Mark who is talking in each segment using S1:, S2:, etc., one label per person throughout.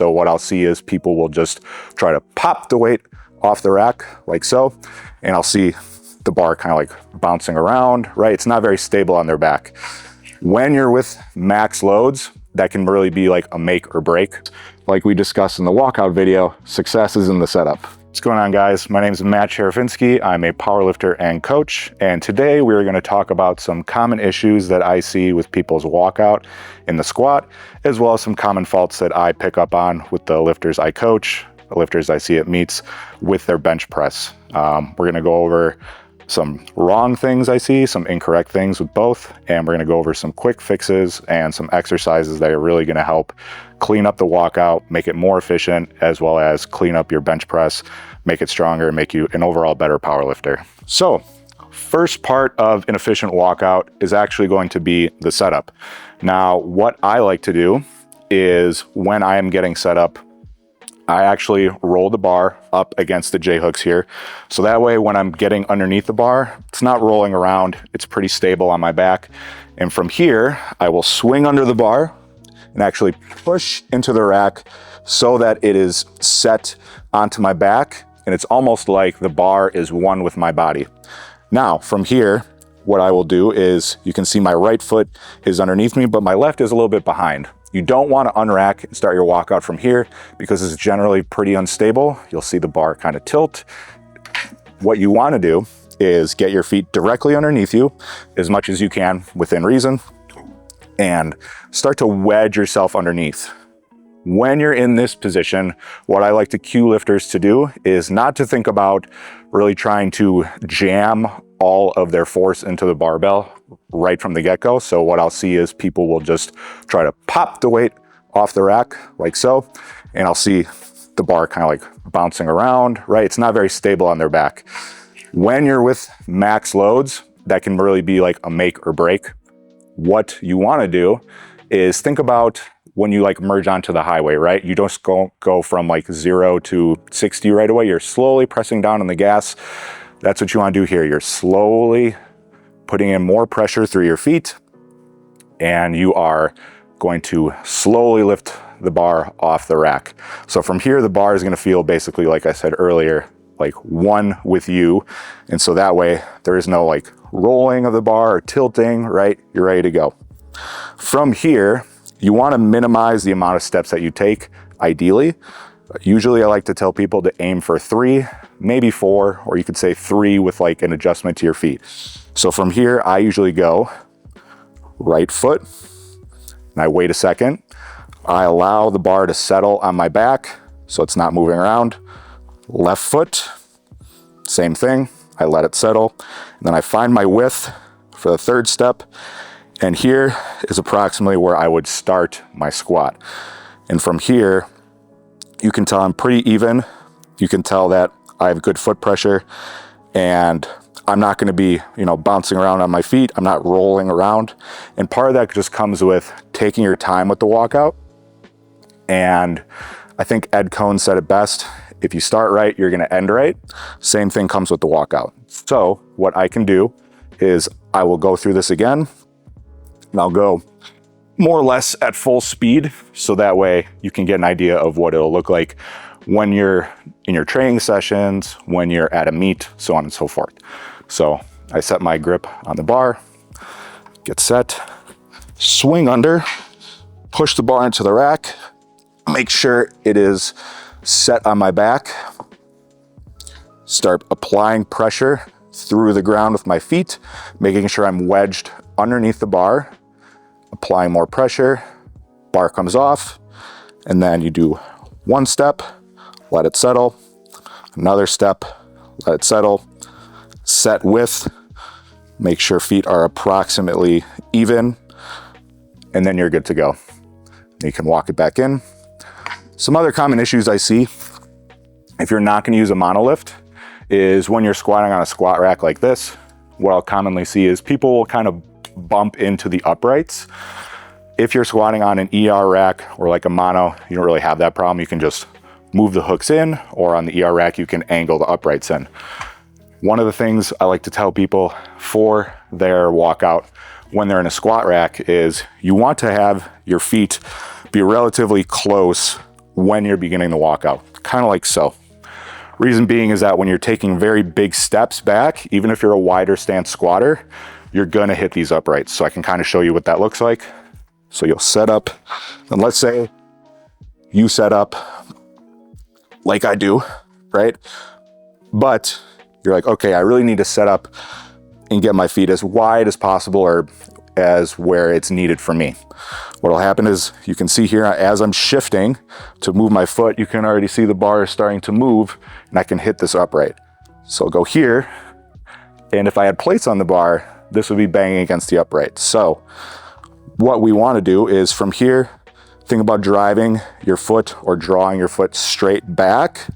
S1: So what I'll see is people will just try to pop the weight off the rack like so, and I'll see the bar kind of like bouncing around, right? It's not very stable on their back. When you're with max loads, that can really be like a make or break. Like we discussed in the walkout video, success is in the setup. What's going on, guys? My name is Matt Sharafinski. I'm a powerlifter and coach, and today we're going to talk about some common issues that I see with people's walkout in the squat, as well as some common faults that I pick up on with the lifters I coach, the lifters I see at meets with their bench press. We're going to go over some wrong things I see, some incorrect things with both, and we're going to go over some quick fixes and some exercises that are really going to help clean up the walkout, make it more efficient, as well as clean up your bench press, make it stronger, and make you an overall better power lifter. So first part of an efficient walkout is actually going to be the setup. Now, what I like to do is when I am getting set up, I actually roll the bar up against the J-hooks here. So that way when I'm getting underneath the bar, it's not rolling around, it's pretty stable on my back. And from here, I will swing under the bar and actually push into the rack so that it is set onto my back. And it's almost like the bar is one with my body. Now from here, what I will do is, you can see my right foot is underneath me, but my left is a little bit behind. You don't want to unrack and start your walkout from here because it's generally pretty unstable. You'll see the bar kind of tilt. What you want to do is get your feet directly underneath you as much as you can within reason and start to wedge yourself underneath. When you're in this position, what I like to cue lifters to do is not to think about really trying to jam all of their force into the barbell right from the get-go. So what I'll see is people will just try to pop the weight off the rack like so, and I'll see the bar kind of like bouncing around, right? It's not very stable on their back. When you're with max loads, that can really be like a make or break. What you want to do is think about when you like merge onto the highway, right? You don't go from like 0 to 60 right away. You're slowly pressing down on the gas. That's what you want to do here. You're slowly putting in more pressure through your feet, and you are going to slowly lift the bar off the rack. So from here, the bar is going to feel basically, like I said earlier, like one with you. And so that way there is no like rolling of the bar or tilting, right? You're ready to go. From here, you want to minimize the amount of steps that you take, ideally. Usually I like to tell people to aim for 3, maybe 4, or you could say 3 with like an adjustment to your feet. So from here, I usually go right foot, and I wait a second. I allow the bar to settle on my back so it's not moving around. Left foot, same thing. I let it settle. And then I find my width for the third step. And here is approximately where I would start my squat. And from here, you can tell I'm pretty even. You can tell that I have good foot pressure, and I'm not going to be, bouncing around on my feet. I'm not rolling around. And part of that just comes with taking your time with the walkout. And I think Ed Cohn said it best. If you start right, you're going to end right. Same thing comes with the walkout. So what I can do is I will go through this again, and I'll go more or less at full speed. So that way you can get an idea of what it'll look like when you're in your training sessions, when you're at a meet, so on and so forth. So I set my grip on the bar, get set, swing under, push the bar into the rack, make sure it is set on my back, start applying pressure through the ground with my feet, making sure I'm wedged underneath the bar, applying more pressure, bar comes off, and then you do one step, let it settle, another step, let it settle, set width, make sure feet are approximately even, and then you're good to go. You can walk it back in. Some other common issues I see, if you're not going to use a monolift, is when you're squatting on a squat rack like this, what I'll commonly see is people will kind of bump into the uprights. If you're squatting on an ER rack or like a mono, you don't really have that problem. You can just move the hooks in, or on the ER rack, you can angle the uprights in. One of the things I like to tell people for their walkout when they're in a squat rack is you want to have your feet be relatively close when you're beginning to walk out, kind of like so. Reason being is that when you're taking very big steps back, even if you're a wider stance squatter, you're gonna hit these uprights. So I can kind of show you what that looks like. So you'll set up, and let's say you set up like I do, right? But you're like, okay, I really need to set up and get my feet as wide as possible, or as where it's needed for me. What'll happen is you can see here as I'm shifting to move my foot, you can already see the bar is starting to move and I can hit this upright. So I'll go here, and if I had plates on the bar, this would be banging against the upright. So what we want to do is from here, think about driving your foot or drawing your foot straight back.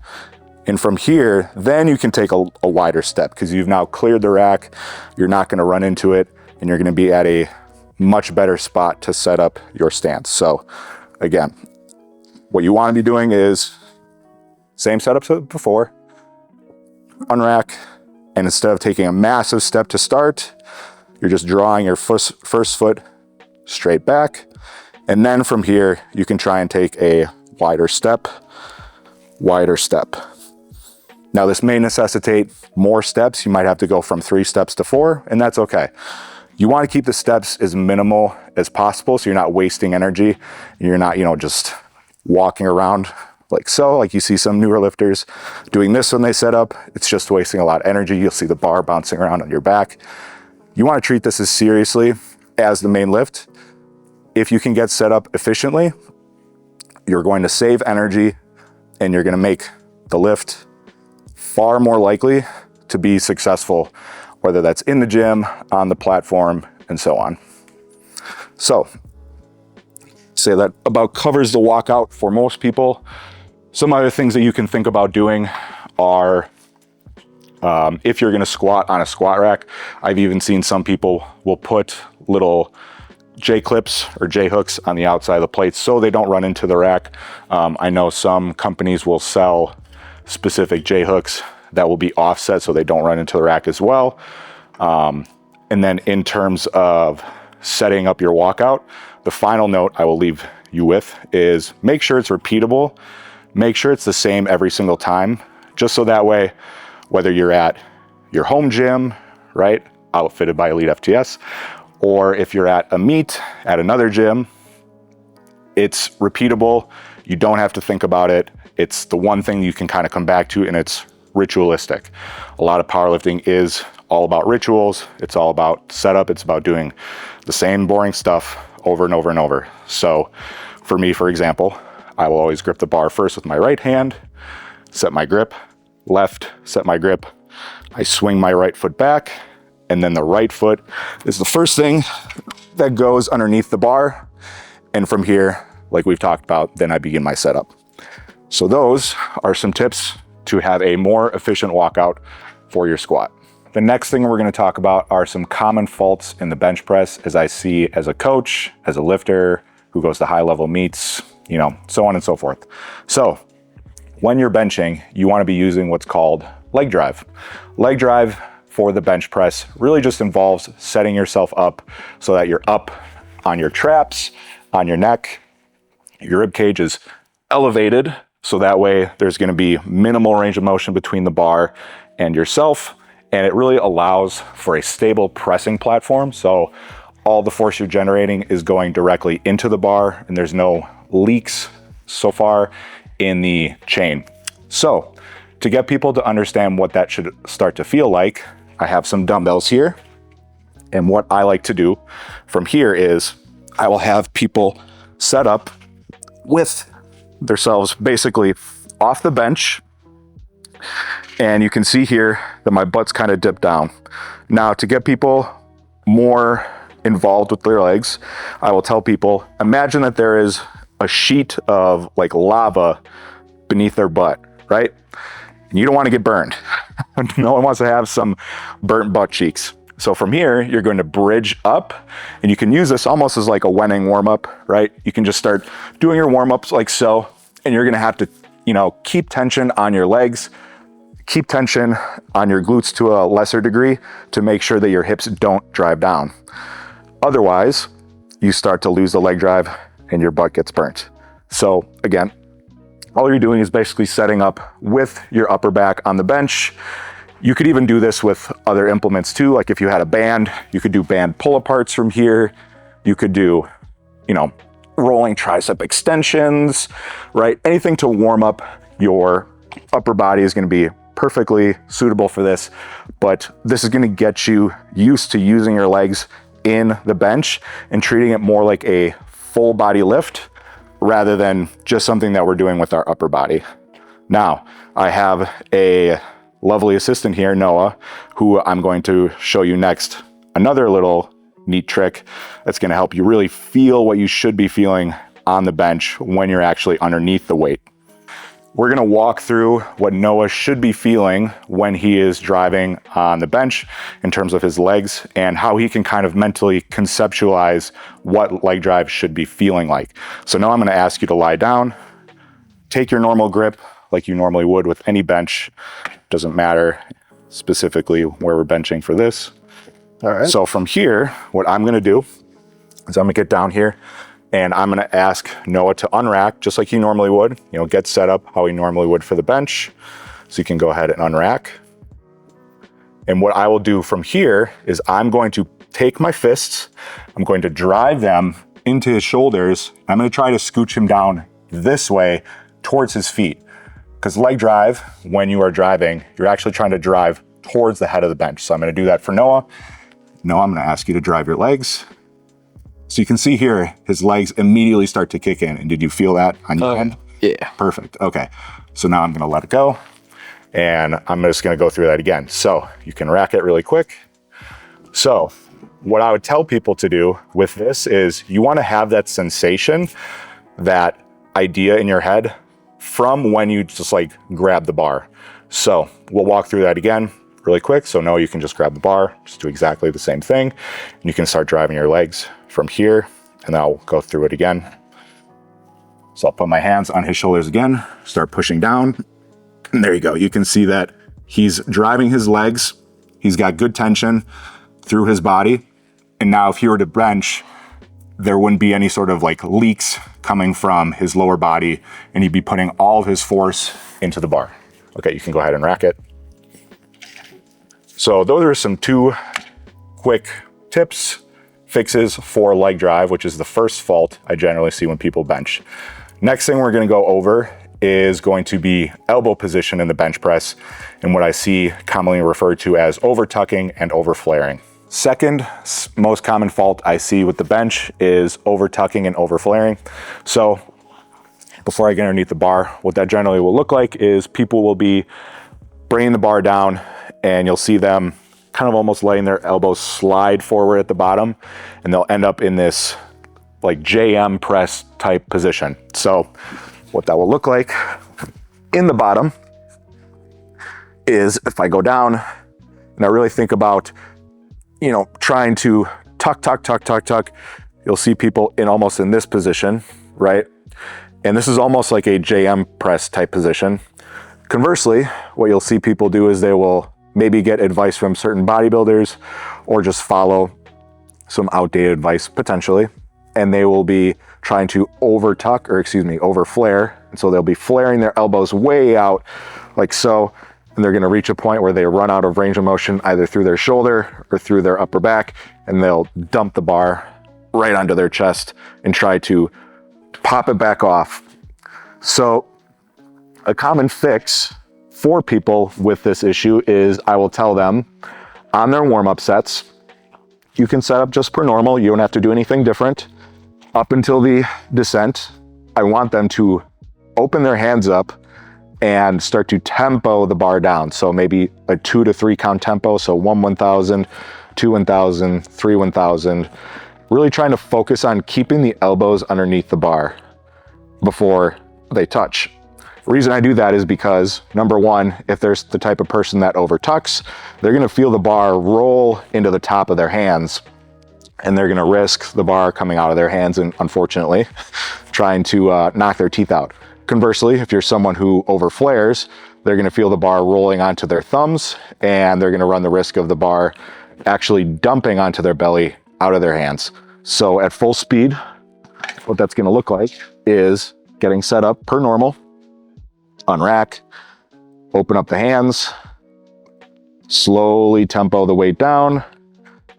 S1: And from here, then you can take a wider step because you've now cleared the rack. You're not going to run into it, and you're going to be at a much better spot to set up your stance. So again, what you want to be doing is same setup as before, unrack, and instead of taking a massive step to start, you're just drawing your first foot straight back. And then from here, you can try and take a wider step. Now this may necessitate more steps. You might have to go from 3 steps to 4, and that's okay. You want to keep the steps as minimal as possible so you're not wasting energy. You're not, just walking around like so, like you see some newer lifters doing this when they set up. It's just wasting a lot of energy. You'll see the bar bouncing around on your back. You want to treat this as seriously as the main lift. If you can get set up efficiently, you're going to save energy and you're going to make the lift far more likely to be successful, whether that's in the gym, on the platform, and so on. So, say that about covers the walkout for most people. Some other things that you can think about doing are, if you're gonna squat on a squat rack, I've even seen some people will put little J-clips or J-hooks on the outside of the plates so they don't run into the rack. I know some companies will sell specific J-hooks that will be offset so they don't run into the rack as well. And then in terms of setting up your walkout, the final note I will leave you with is make sure it's repeatable. Make sure it's the same every single time, just so that way, whether you're at your home gym, right, outfitted by elitefts, or if you're at a meet at another gym, it's repeatable. You don't have to think about it. It's the one thing you can kind of come back to, and it's ritualistic. A lot of powerlifting is all about rituals. It's all about setup. It's about doing the same boring stuff over and over and over. So for me, for example, I will always grip the bar first with my right hand, set my grip, left, set my grip. I swing my right foot back, and then the right foot is the first thing that goes underneath the bar. And from here, like we've talked about, then I begin my setup. So those are some tips to have a more efficient walkout for your squat. The next thing we're going to talk about are some common faults in the bench press as I see as a coach, as a lifter who goes to high level meets, so on and so forth. So when you're benching, you want to be using what's called leg drive. Leg drive for the bench press really just involves setting yourself up so that you're up on your traps, on your neck, your rib cage is elevated, so that way there's going to be minimal range of motion between the bar and yourself, and it really allows for a stable pressing platform. So all the force you're generating is going directly into the bar, and there's no leaks so far in the chain. So to get people to understand what that should start to feel like, I have some dumbbells here, and what I like to do from here is I will have people set up with themselves basically off the bench, and you can see here that my butt's kind of dipped down. Now, to get people more involved with their legs, I will tell people, imagine that there is a sheet of like lava beneath their butt, right? And you don't want to get burned. No one wants to have some burnt butt cheeks. So from here, you're going to bridge up, and you can use this almost as like a Wenning warm-up, right? You can just start doing your warm-ups like so, and you're going to have to, keep tension on your legs, keep tension on your glutes to a lesser degree to make sure that your hips don't drive down. Otherwise, you start to lose the leg drive and your butt gets burnt. So again, All you're doing is basically setting up with your upper back on the bench. You could even do this with other implements too. Like if you had a band, you could do band pull aparts from here. You could do, you know, rolling tricep extensions, right? Anything to warm up your upper body is going to be perfectly suitable for this, but this is going to get you used to using your legs in the bench and treating it more like a full body lift rather than just something that we're doing with our upper body. Now, I have a lovely assistant here, Noah, who I'm going to show you next another little neat trick that's going to help you really feel what you should be feeling on the bench when you're actually underneath the weight. We're going to walk through what Noah should be feeling when he is driving on the bench in terms of his legs and how he can kind of mentally conceptualize what leg drive should be feeling like. So now I'm going to ask you to lie down, take your normal grip like you normally would with any bench. Doesn't matter specifically where we're benching for this. All right. So from here, what I'm going to do is I'm going to get down here and I'm going to ask Noah to unrack just like he normally would, you know, get set up how he normally would for the bench. So you can go ahead and unrack. And what I will do from here is I'm going to take my fists, I'm going to drive them into his shoulders. I'm going to try to scooch him down this way towards his feet. Because leg drive, when you are driving, you're actually trying to drive towards the head of the bench. So I'm going to do that for Noah. Noah, I'm going to ask you to drive your legs. So you can see here, his legs immediately start to kick in. And did you feel that on your end?
S2: Yeah.
S1: Perfect. Okay. So now I'm going to let it go. And I'm just going to go through that again. So you can rack it really quick. So what I would tell people to do with this is you want to have that sensation, that idea in your head from when you just like grab the bar. So we'll walk through that again really quick. So no, you can just grab the bar, just do exactly the same thing. And you can start driving your legs from here, and then I'll go through it again. So I'll put my hands on his shoulders again, start pushing down. And there you go. You can see that he's driving his legs. He's got good tension through his body. And now if he were to bench, there wouldn't be any sort of like leaks coming from his lower body, and he'd be putting all of his force into the bar. Okay, you can go ahead and rack it. So those are some 2 quick tips, fixes for leg drive, which is the first fault I generally see when people bench. Next thing we're going to go over is going to be elbow position in the bench press, and what I see commonly referred to as over tucking and over flaring. Second most common fault I see with the bench is over tucking and over flaring. So before I get underneath the bar, what that generally will look like is people will be bringing the bar down and you'll see them kind of almost letting their elbows slide forward at the bottom, and they'll end up in this like JM press type position. So what that will look like in the bottom is if I go down and I really think about, you know, trying to tuck, tuck, tuck, tuck, tuck, you'll see people almost in this position, right? And this is almost like a JM press type position. Conversely, what you'll see people do is they will maybe get advice from certain bodybuilders or just follow some outdated advice potentially, and they will be trying to over flare. And so they'll be flaring their elbows way out like so, and they're going to reach a point where they run out of range of motion either through their shoulder or through their upper back, and they'll dump the bar right onto their chest and try to pop it back off. So a common fix for people with this issue is I will tell them on their warm-up sets, you can set up just per normal. You don't have to do anything different. Up until the descent, I want them to open their hands up and start to tempo the bar down. So maybe a 2 to 3 count tempo. So 1 1,000, 2 1,000, 3 1,000. Really trying to focus on keeping the elbows underneath the bar before they touch. The reason I do that is because, number one, if there's the type of person that overtucks, they're gonna feel the bar roll into the top of their hands, and they're gonna risk the bar coming out of their hands and, unfortunately, trying to knock their teeth out. Conversely, if you're someone who overflares, they're gonna feel the bar rolling onto their thumbs, and they're gonna run the risk of the bar actually dumping onto their belly out of their hands. So at full speed, what that's gonna look like is getting set up per normal, unrack, open up the hands, slowly tempo the weight down,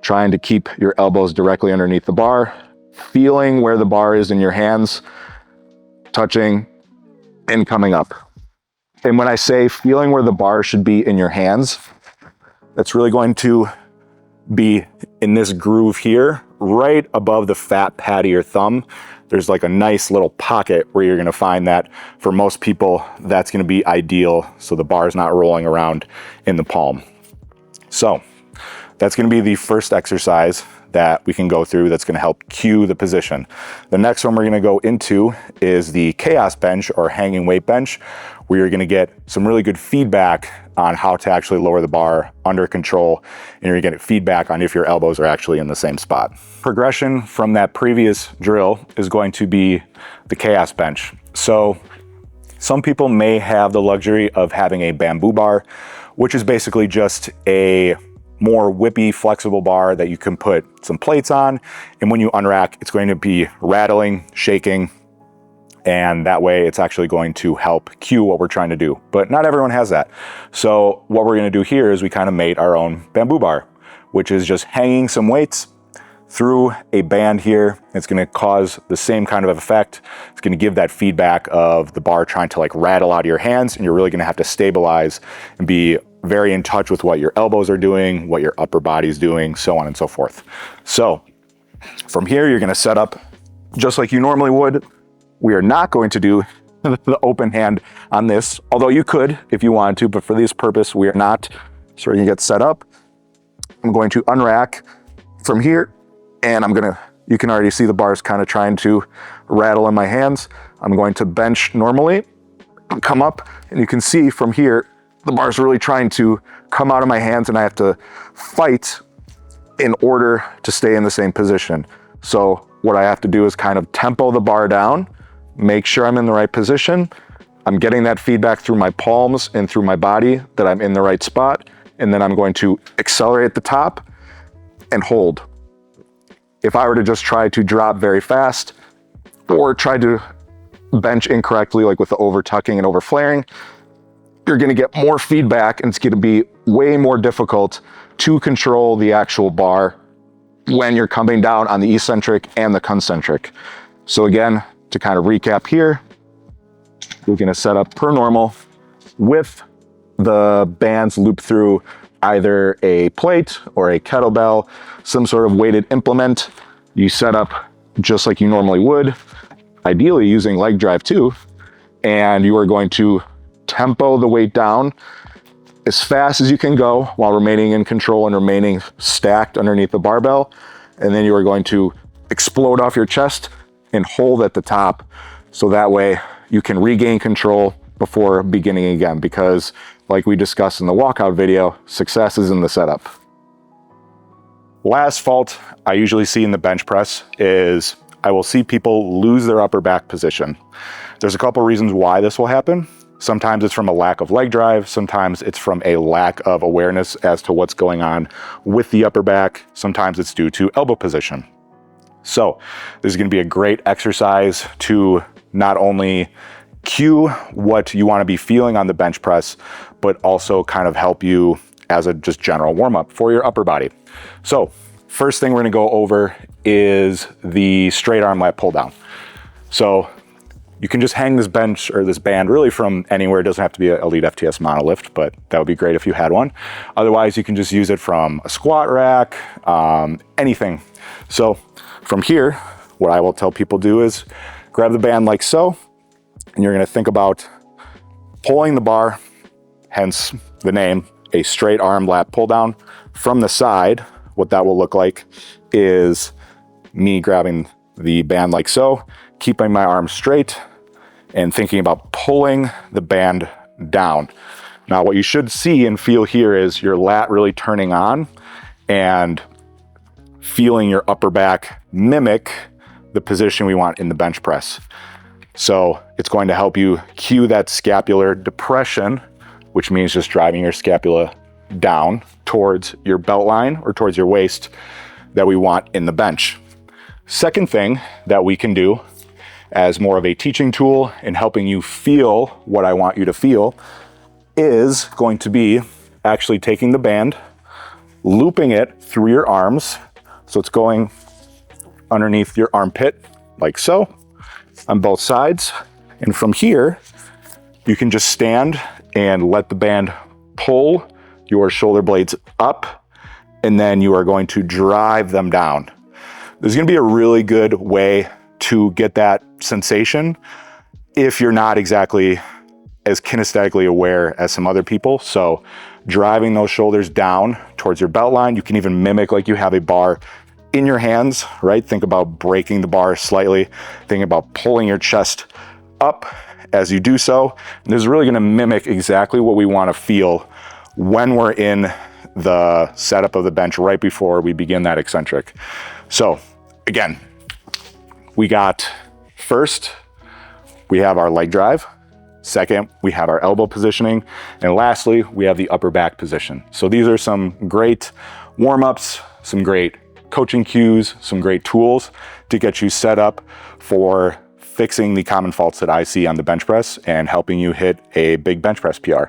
S1: trying to keep your elbows directly underneath the bar, feeling where the bar is in your hands, touching and coming up. And when I say feeling where the bar should be in your hands, that's really going to be in this groove here, right above the fat pad of your thumb. There's like a nice little pocket where you're gonna find that. For most people, that's gonna be ideal, so the bar is not rolling around in the palm. So that's gonna be the first exercise that we can go through that's gonna help cue the position. The next one we're gonna go into is the chaos bench or hanging weight bench, where you're gonna get some really good feedback on how to actually lower the bar under control, and you're gonna get feedback on if your elbows are actually in the same spot. Progression from that previous drill is going to be the chaos bench. So some people may have the luxury of having a bamboo bar, which is basically just a more whippy, flexible bar that you can put some plates on, and when you unrack, it's going to be rattling, shaking, and that way it's actually going to help cue what we're trying to do. But not everyone has that. So what we're gonna do here is we kind of made our own bamboo bar, which is just hanging some weights through a band here. It's gonna cause the same kind of effect. It's gonna give that feedback of the bar trying to like rattle out of your hands, and you're really gonna have to stabilize and be very in touch with what your elbows are doing, what your upper body's doing, so on and so forth. So from here, you're gonna set up just like you normally would. We are not going to do the open hand on this, although you could if you wanted to, but for this purpose, we are not. So we're gonna get set up. I'm going to unrack from here, and you can already see the bars kind of trying to rattle in my hands. I'm going to bench normally, come up, and you can see from here, the bar's really trying to come out of my hands, and I have to fight in order to stay in the same position. So what I have to do is kind of tempo the bar down, make sure I'm in the right position. I'm getting that feedback through my palms and through my body that I'm in the right spot. And then I'm going to accelerate at the top and hold. If I were to just try to drop very fast or try to bench incorrectly, like with the over tucking and over flaring, you're gonna get more feedback, and it's gonna be way more difficult to control the actual bar when you're coming down on the eccentric and the concentric. So again, to kind of recap here, we're gonna set up per normal with the bands looped through either a plate or a kettlebell, some sort of weighted implement. You set up just like you normally would, ideally using leg drive too, and you are going to tempo the weight down as fast as you can go while remaining in control and remaining stacked underneath the barbell. And then you are going to explode off your chest and hold at the top. So that way you can regain control before beginning again, because like we discussed in the walkout video, success is in the setup. Last fault I usually see in the bench press is I will see people lose their upper back position. There's a couple reasons why this will happen. Sometimes it's from a lack of leg drive. Sometimes it's from a lack of awareness as to what's going on with the upper back. Sometimes it's due to elbow position. So this is going to be a great exercise to not only cue what you want to be feeling on the bench press, but also kind of help you as a just general warm-up for your upper body. So first thing we're going to go over is the straight arm lat pull down. So you can just hang this bench or this band really from anywhere. It doesn't have to be an Elite FTS monolift, but that would be great if you had one. Otherwise, you can just use it from a squat rack, anything. So from here, what I will tell people do is grab the band like so, and you're gonna think about pulling the bar, hence the name, a straight arm lat pull down from the side. What that will look like is me grabbing the band like so, keeping my arms straight, and thinking about pulling the band down. Now, what you should see and feel here is your lat really turning on and feeling your upper back mimic the position we want in the bench press. So it's going to help you cue that scapular depression, which means just driving your scapula down towards your belt line or towards your waist that we want in the bench. Second thing that we can do as more of a teaching tool and helping you feel what I want you to feel is going to be actually taking the band, looping it through your arms. So it's going underneath your armpit like so on both sides. And from here, you can just stand and let the band pull your shoulder blades up, and then you are going to drive them down. There's gonna be a really good way to get that sensation if you're not exactly as kinesthetically aware as some other people. So driving those shoulders down towards your belt line, you can even mimic like you have a bar in your hands, right? Think about breaking the bar slightly, think about pulling your chest up as you do so. And this is really gonna mimic exactly what we wanna feel when we're in the setup of the bench right before we begin that eccentric. So again, we got first, we have our leg drive. Second, we have our elbow positioning. And lastly, we have the upper back position. So these are some great warm-ups, some great coaching cues, some great tools to get you set up for fixing the common faults that I see on the bench press and helping you hit a big bench press PR.